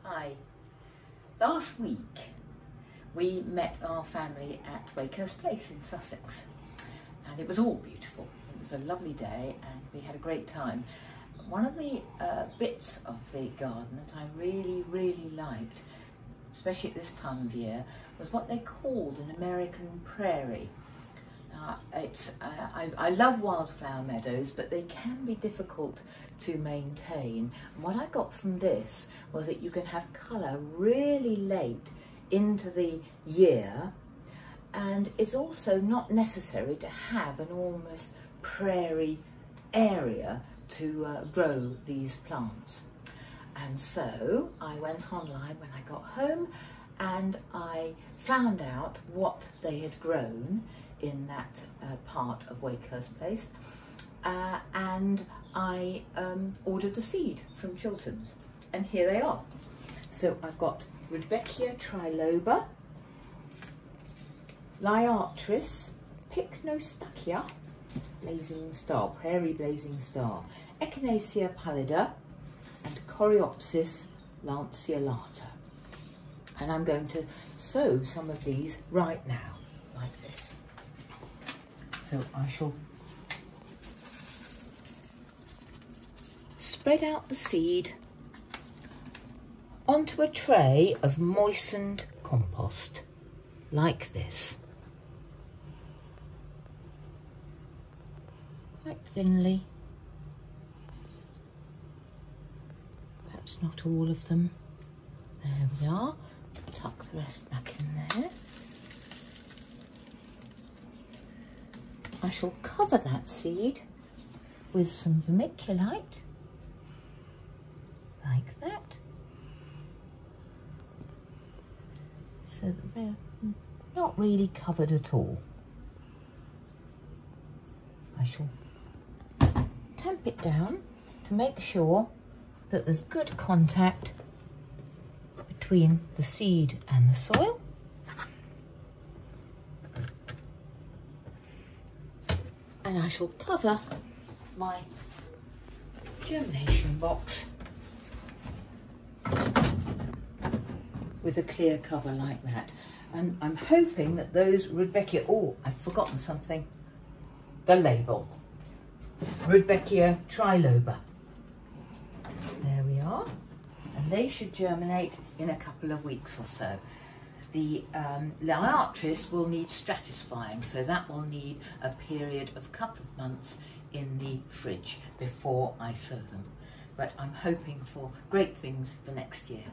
Hi. Last week we met our family at Wakehurst Place in Sussex, and it was all beautiful. It was a lovely day and we had a great time. One of the bits of the garden that I really liked, especially at this time of year, was what they called an American prairie. I love wildflower meadows, but they can be difficult to maintain. And what I got from this was that you can have colour really late into the year, and it's also not necessary to have an almost prairie area to grow these plants. And so I went online when I got home and I found out what they had grown in that part of Wakehurst Place, and I ordered the seed from Chilton's, and here they are. So I've got Rudbeckia triloba, Liatris, Pycnostachya, blazing star, prairie blazing star, Echinacea pallida, and Coreopsis lanceolata. And I'm going to sow some of these right now, like this. So I shall spread out the seed onto a tray of moistened compost, like this. Quite thinly. Perhaps not all of them. There we are. Tuck the rest back in there. I shall cover that seed with some vermiculite, like that, so that they're not really covered at all. I shall tamp it down to make sure that there's good contact between the seed and the soil. And I shall cover my germination box with a clear cover like that. And I'm hoping that those Rudbeckia, oh, I've forgotten something, the label, Rudbeckia triloba. There we are, and they should germinate in a couple of weeks or so. The Liatris will need stratifying, so that will need a period of a couple of months in the fridge before I sow them. But I'm hoping for great things for next year.